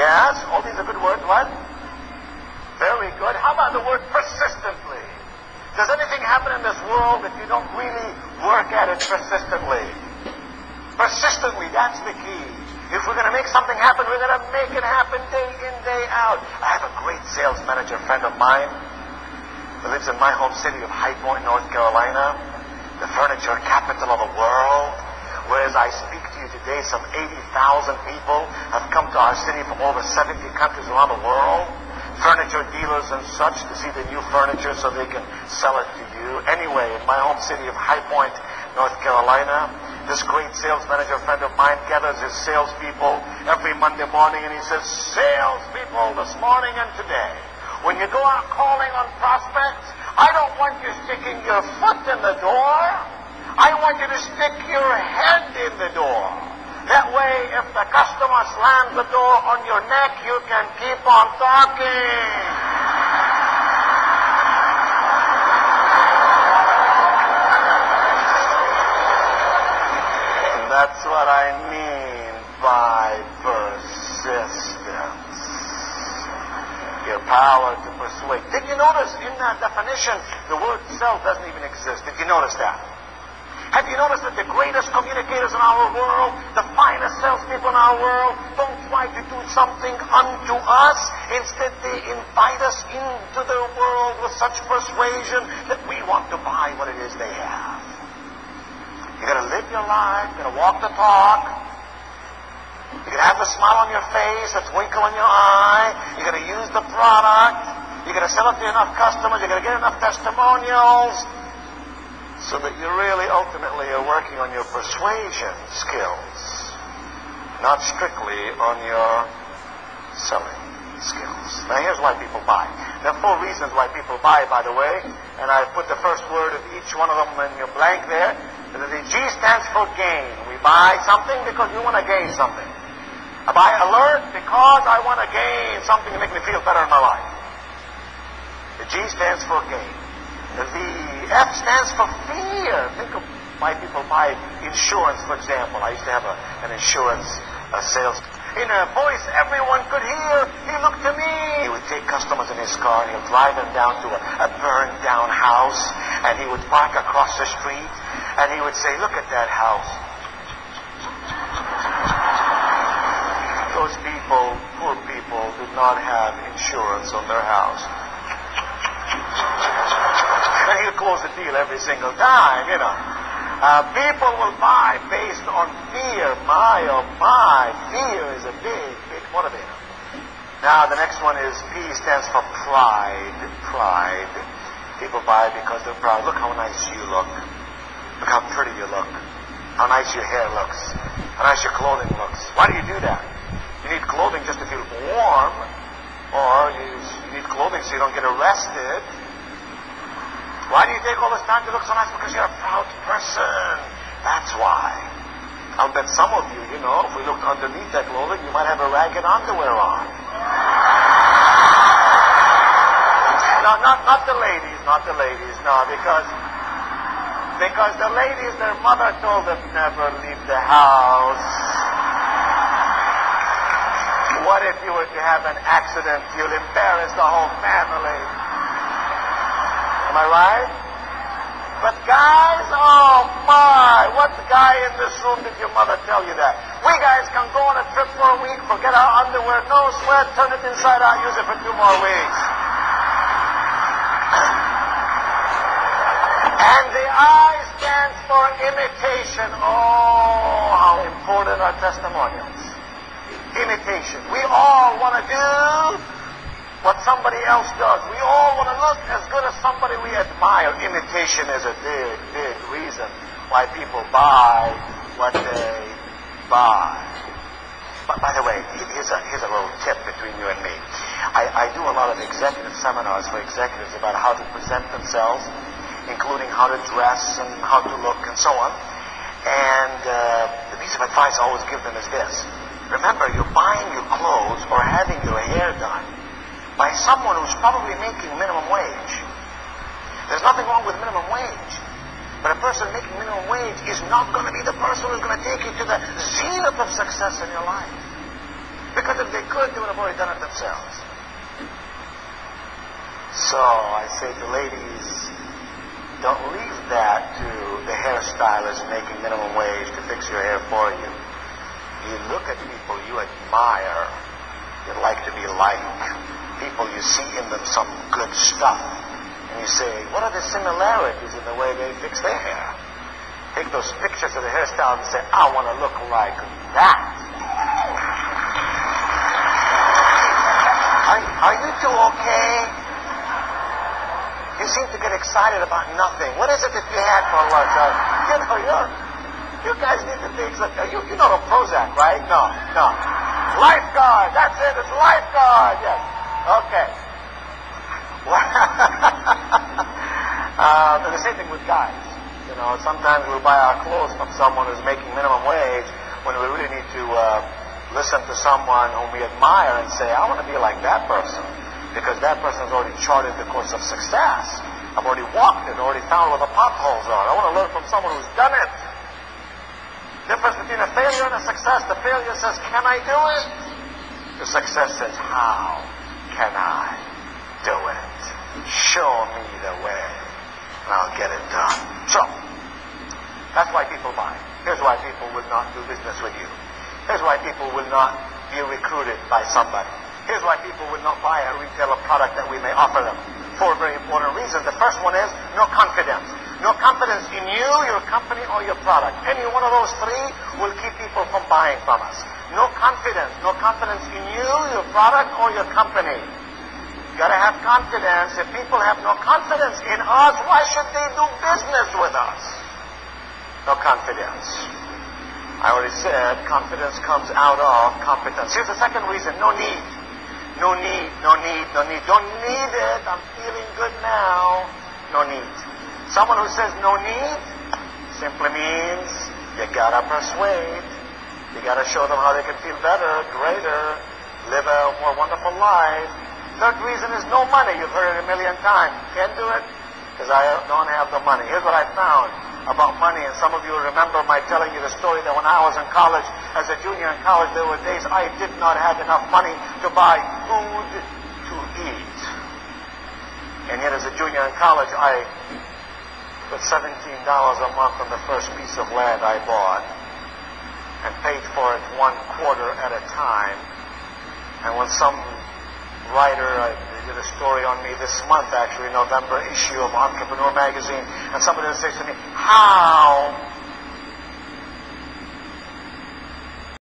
Yes, all these are good words. What? Very good. How about the word persistently? Does anything happen in this world if you don't really work at it persistently? Persistently, that's the key. If we're going to make something happen, we're going to make it happen day in, day out. I have a great sales manager friend of mine who lives in my home city of High Point, North Carolina, the furniture capital of the world. Whereas I speak to you today, some 80,000 people have come to our city from over 70 countries around the world. Furniture dealers and such to see the new furniture so they can sell it to you. Anyway, in my home city of High Point, North Carolina, this great sales manager friend of mine gathers his salespeople every Monday morning and he says, salespeople, this morning and today, when you go out calling on prospects, I don't want you sticking your foot in the door. I want you to stick your head in the door. That way, if the customer slams the door on your neck, you can keep on talking. And that's what I mean by persistence. Your power to persuade. Did you notice in that definition, the word sell doesn't even exist? Did you notice that? Have you noticed that the greatest communicators in our world, the finest salespeople in our world, don't try to do something unto us? Instead, they invite us into their world with such persuasion that we want to buy what it is they have. You got to live your life. You got to walk the talk. You got to have the smile on your face, the twinkle in your eye. You got to use the product. You got to sell it to enough customers. You got to get enough testimonials, so that you really ultimately are working on your persuasion skills, not strictly on your selling skills. Now here's why people buy. There are 4 reasons why people buy, by the way, and I put the first word of each one of them in your blank there. The G stands for gain. We buy something because we want to gain something. I buy alert because I want to gain something to make me feel better in my life. The G stands for gain. The F stands for fear. Think of why people buy insurance, for example. I used to have an insurance sales. In a voice everyone could hear, he looked to me. He would take customers in his car and he would drive them down to a burned down house, and he would park across the street and he would say, look at that house. Those people, poor people, did not have insurance on their house. And he'll close the deal every single time, you know. People will buy based on fear. My, oh my, fear is a big, big motivator. Now, the next one is P stands for pride. Pride. People buy because they're proud. Look how nice you look. Look how pretty you look. How nice your hair looks. How nice your clothing looks. Why do you do that? You need clothing just to feel warm, or you need clothing so you don't get arrested. Why do you take all this time to look so nice? Because you're a proud person. That's why. I'll bet some of you, you know, if we looked underneath that clothing, you might have a ragged underwear on. No, not the ladies, no, because the ladies, their mother told them never leave the house. What if you were to have an accident? You'll embarrass the whole family. Am I right? But guys, oh my, what guy in this room did your mother tell you that? We guys can go on a trip for a week, forget our underwear, no sweat, turn it inside out, use it for 2 more weeks. And the I stands for imitation. Oh, how important are testimonials. Imitation. We all want to do what somebody else does. We all want to look as good as somebody we admire. Imitation is a big, big reason why people buy what they buy. But by the way, here's a little tip between you and me. I do a lot of executive seminars for executives about how to present themselves, including how to dress and how to look and so on. And the piece of advice I always give them is this. Remember, you're buying your clothes or having your hair done by someone who's probably making minimum wage. There's nothing wrong with minimum wage. But a person making minimum wage is not going to be the person who's going to take you to the zenith of success in your life. Because if they could, they would have already done it themselves. So I say to ladies, don't leave that to the hairstylist making minimum wage to fix your hair for you. You look at people you admire, you'd like to be like. People you see in them some good stuff. And you say, what are the similarities in the way they fix their hair? Take those pictures of the hairstylist and say, I want to look like that. Are you two okay? You seem to get excited about nothing. What is it that you had for lunch? You guys need to think. You know the Prozac, right? No. Lifeguard. That's it. It's lifeguard. Yes. Okay. The same thing with guys. You know, sometimes we buy our clothes from someone who's making minimum wage when we really need to listen to someone whom we admire and say, I want to be like that person. Because that person has already charted the course of success. I've already walked it, already found where the potholes are. I want to learn from someone who's done it. Difference between a failure and a success. The failure says, can I do it? The success says, how can I do it? Show me the way, and I'll get it done. So, that's why people buy. Here's why people will not do business with you. Here's why people will not be recruited by somebody. Here's why people will not buy a retailer product that we may offer them. For very important reasons. The first one is no confidence. No confidence in you, your company, or your product. Any one of those three will keep people from buying from us. No confidence. No confidence in you, your product, or your company. You gotta have confidence. If people have no confidence in us, why should they do business with us? No confidence. I already said confidence comes out of competence. Here's the second reason. No need. No need. Don't need it. I'm feeling good now. No need. Someone who says no need simply means you gotta persuade. You gotta show them how they can feel better, greater, live a more wonderful life. Third reason is no money. You've heard it a million times. Can't do it because I don't have the money. Here's what I found about money, and some of you remember my telling you the story that when I was in college, as a junior in college, there were days I did not have enough money to buy food to eat. And yet as a junior in college, I put $17 a month on the first piece of land I bought and paid for it 1/4 at a time. And when some writer did a story on me this month, actually, November issue of Entrepreneur magazine, and somebody would say to me, how